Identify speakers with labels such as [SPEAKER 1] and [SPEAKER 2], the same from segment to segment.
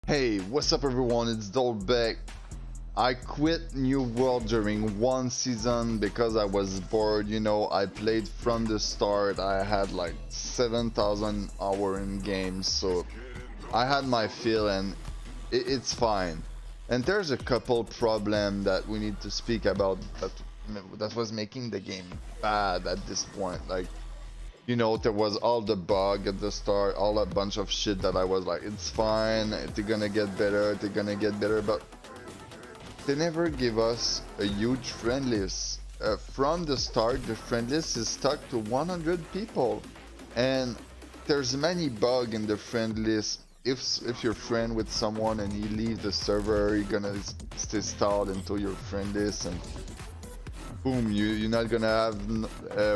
[SPEAKER 1] Hey, what's up everyone? It's Dolbec. I quit New World during one season because I was bored. I played from the start. I had like 7,000 hours in games, so I had my fill and it's fine. And there's a couple problem that we need to speak about that was making the game bad at this point. There was all the bug at the start, all a bunch of shit that I was like, it's fine, they're gonna get better, but they never give us a huge friend list. From the start, the friend list is stuck to 100 people, and there's many bugs in the friend list. If you're friend with someone and he leaves the server, you're gonna stay stalled into your friend list, and boom, you're not gonna have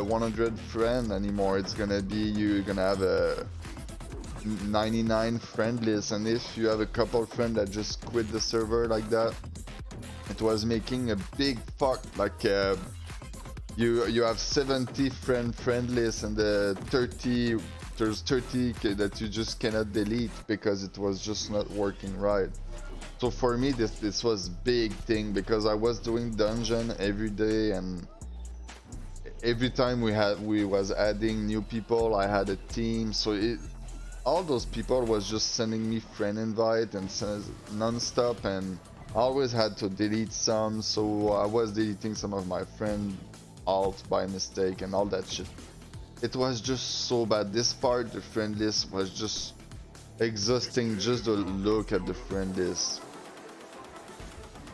[SPEAKER 1] 100 friends anymore. It's gonna be you're gonna have a 99 friend list, and if you have a couple friends that just quit the server like that, it was making a big fuck. You have 70 friend list, and there's 30 that you just cannot delete because it was just not working right. So for me, this was big thing because I was doing dungeon every day, and every time we was adding new people, I had a team. So all those people was just sending me friend invite and non-stop, and I always had to delete some. So I was deleting some of my friend alt by mistake and all that shit. It was just so bad. This part, the friend list, was just exhausting just to look at the friend list.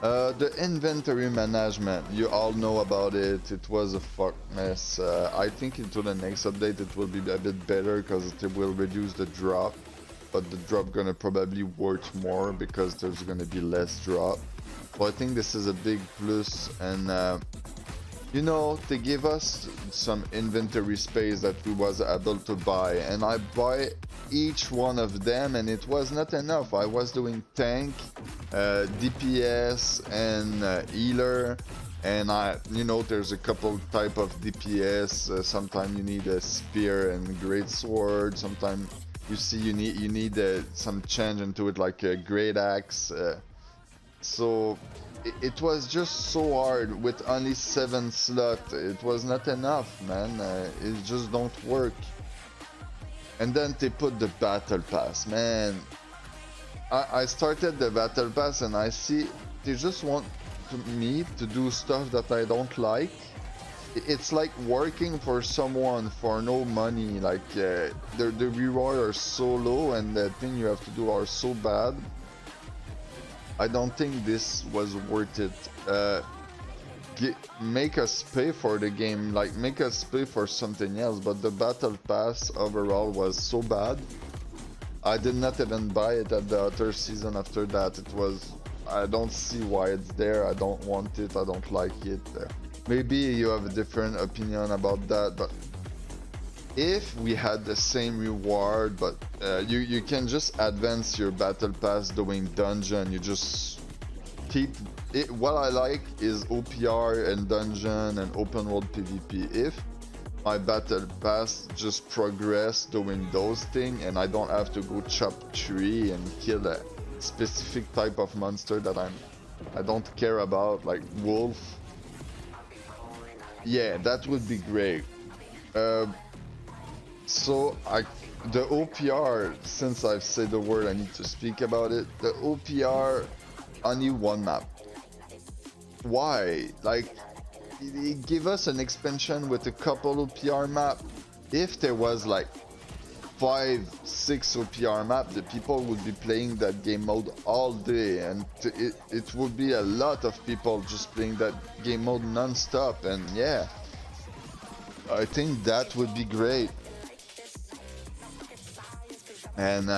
[SPEAKER 1] The inventory management, you all know about it. It was a fuck mess. I think into the next update it will be a bit better because it will reduce the drop, but the drop gonna probably worth more because there's gonna be less drop. So I think this is a big plus, and they give us some inventory space that we was able to buy, and I buy each one of them, and it was not enough. I was doing tank, DPS, and healer, and there's a couple type of DPS. Sometimes you need a spear and great sword. Sometimes you need some change into it, like a great axe. So it was just so hard with only 7 slots. It was not enough, man. It just don't work. And then they put the battle pass, man. I started the battle pass and I see they just want me to do stuff that I don't like. It's like working for someone for no money. The reward are so low and the thing you have to do are so bad. I don't think this was worth it. Make us pay for the game, make us pay for something else, but the battle pass overall was so bad. I did not even buy it at the other season after that. I don't see why it's there. I don't want it, I don't like it. Maybe you have a different opinion about that, but if we had the same reward, but you can just advance your battle pass doing dungeon, you just keep it. What I like is OPR and dungeon and open world PvP. If my battle pass just progress doing those things and I don't have to go chop tree and kill a specific type of monster that I don't care about, like wolf, yeah, that would be great. So the OPR, since I've said the word, I need to speak about it. The OPR, only one map. Why? Give us an expansion with a couple OPR map. If there was like 5, 6 OPR map, the people would be playing that game mode all day, and it would be a lot of people just playing that game mode non-stop, and yeah, I think that would be great. And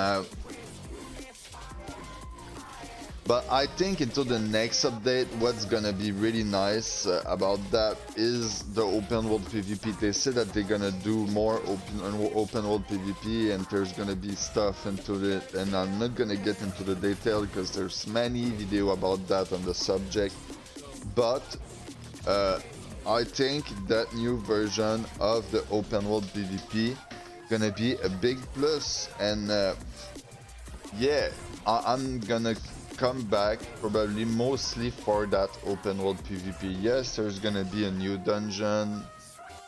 [SPEAKER 1] but I think into the next update, what's gonna be really nice about that is the open world PvP. They say that they're gonna do more open world PvP, and there's gonna be stuff into it, and I'm not gonna get into the detail because there's many video about that on the subject. But I think that new version of the open world PvP gonna be a big plus, and yeah, I'm gonna come back probably mostly for that open world PvP. Yes, there's gonna be a new dungeon.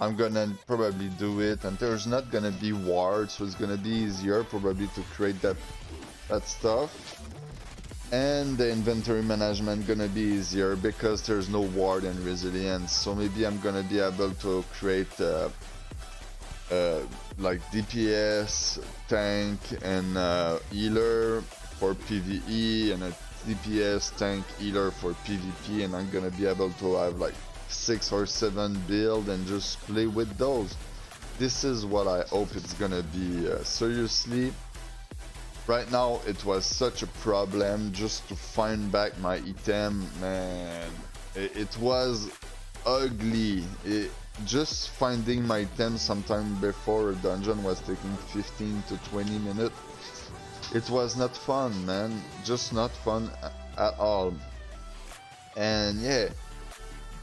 [SPEAKER 1] I'm gonna probably do it, and there's not gonna be wards, so it's gonna be easier probably to create that stuff. And the inventory management gonna be easier because there's no ward and resilience. So maybe I'm gonna be able to create like DPS, tank, and healer for PvE, and a DPS, tank, healer for PvP, and I'm gonna be able to have like 6 or 7 build and just play with those. This is what I hope it's gonna be. Seriously, right now it was such a problem just to find back my item, man. It was ugly. Just finding my item sometime before a dungeon was taking 15 to 20 minutes. It was not fun, man. Just not fun at all. And yeah,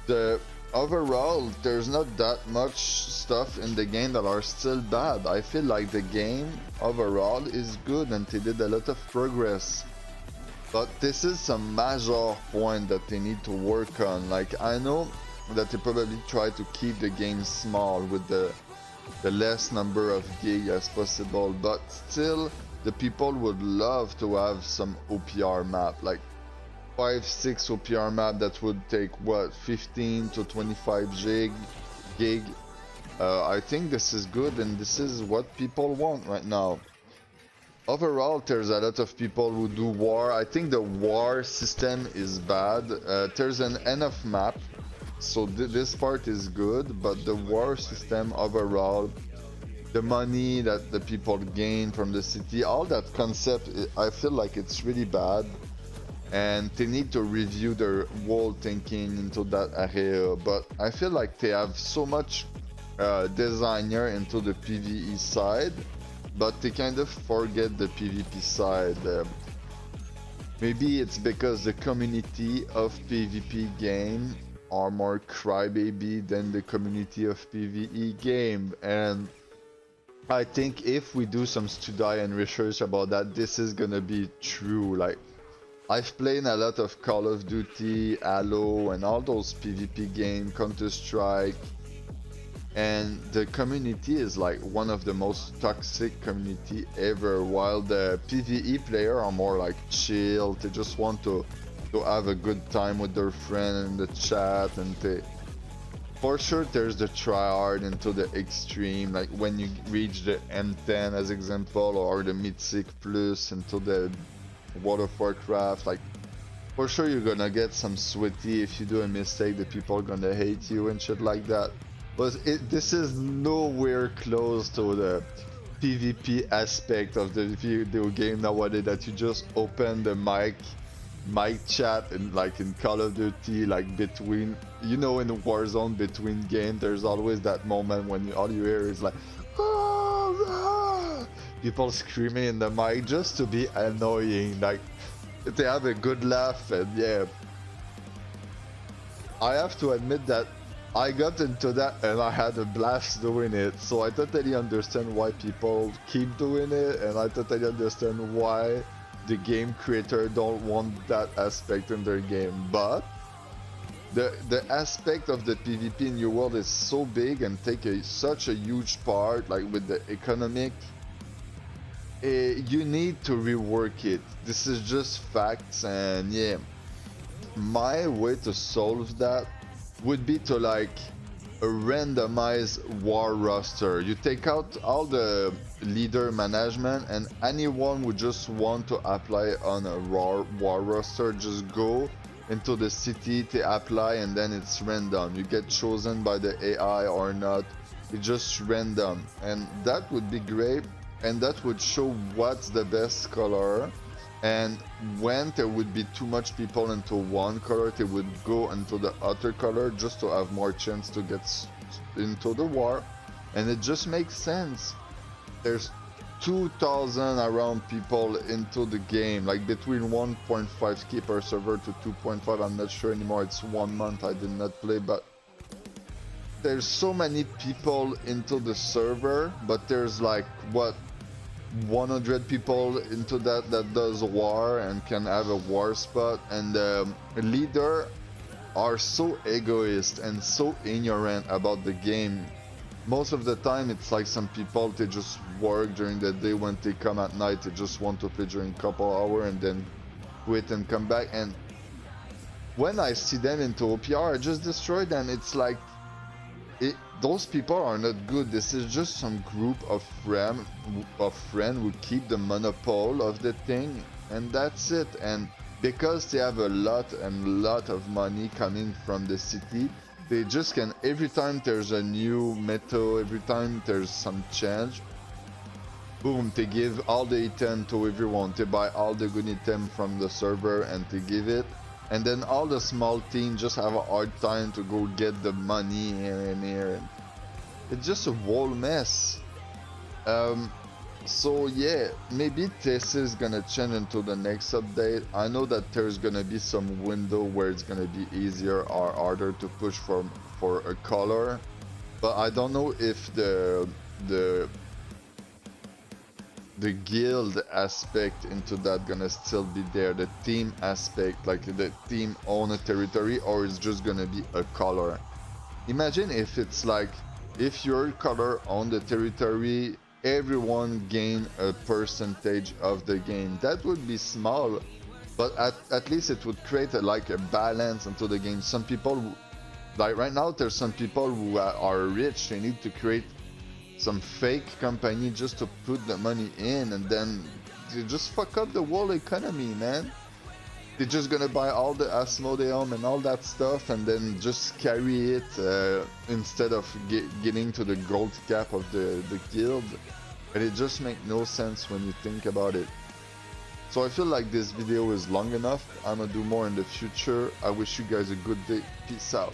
[SPEAKER 1] the overall, there's not that much stuff in the game that are still bad. I feel like the game overall is good and they did a lot of progress. But this is some major point that they need to work on. Like, I know that they probably try to keep the game small with the less number of gigs as possible, but still the people would love to have some OPR map, like 5-6 OPR map that would take what, 15 to 25 gig. I think this is good and this is what people want right now. Overall, there's a lot of people who do war. I think the war system is bad. There's an enough map, so this part is good, but the war system overall, the money that the people gain from the city, all that concept, I feel like it's really bad. And they need to review their whole thinking into that area. But I feel like they have so much designer into the PvE side, but they kind of forget the PvP side. Maybe it's because the community of PvP game are more crybaby than the community of PvE game, and I think if we do some study and research about that, this is gonna be true. Like, I've played a lot of Call of Duty, Halo, and all those PvP games, Counter-Strike, and the community is like one of the most toxic community ever, while the PvE player are more like chill. They just want to have a good time with their friend in the chat, and they, for sure there's the tryhard into the extreme, like when you reach the M10 as example, or the Mythic Plus into the World of Warcraft. Like, for sure you're gonna get some sweaty. If you do a mistake, the people are gonna hate you and shit like that. But this is nowhere close to the PvP aspect of the video game nowadays, that you just open the mic chat, and like in Call of Duty, like between, you know, in the Warzone between games, there's always that moment when all you hear is like, ah, people screaming in the mic just to be annoying. Like, they have a good laugh, and yeah, I have to admit that I got into that and I had a blast doing it. So I totally understand why people keep doing it, and I totally understand why the game creator don't want that aspect in their game. But the aspect of the PvP in your world is so big and take such a huge part, like with the economic, you need to rework it. This is just facts. And yeah, my way to solve that would be to like a randomized war roster. You take out all the leader management, and anyone who just want to apply on a war roster, just go into the city to apply, and then it's random. You get chosen by the AI or not, it's just random. And that would be great, and that would show what's the best color. And when there would be too much people into one color, they would go into the other color just to have more chance to get into the war. And it just makes sense. There's 2,000 around people into the game, like between 1.5k per server to 2.5. I'm not sure anymore, it's 1 month I did not play, but there's so many people into the server. But there's like, what, 100 people into that does war and can have a war spot, and the leader are so egoist and so ignorant about the game. Most of the time it's like some people, they just work during the day, when they come at night they just want to play during a couple hours and then quit and come back. And when I see them into OPR, I just destroy them. It's like those people are not good. This is just some group of friends who keep the monopoly of the thing, and that's it. And because they have a lot of money coming from the city, they just can, every time there's a new meta, every time there's some change, boom, they give all the item to everyone. They buy all the good item from the server and they give it. And then all the small teams just have a hard time to go get the money here and here. It's just a whole mess. So yeah, maybe this is gonna change into the next update. I know that there's gonna be some window where it's gonna be easier or harder to push for a color, but I don't know if the guild aspect into that gonna still be there, the team aspect, like the team own a territory, or it's just gonna be a color. Imagine if it's like, if your color own the territory, everyone gain a percentage of the game. That would be small, but at least it would create like a balance into the game. Some people, like right now there's some people who are rich, they need to create some fake company just to put the money in, and then they just fuck up the whole economy, man. They're just gonna buy all the Asmodeum and all that stuff and then just carry it instead of getting to the gold cap of the guild. And it just makes no sense when you think about it. So I feel like this video is long enough. I'm gonna do more in the future. I wish you guys a good day. Peace out.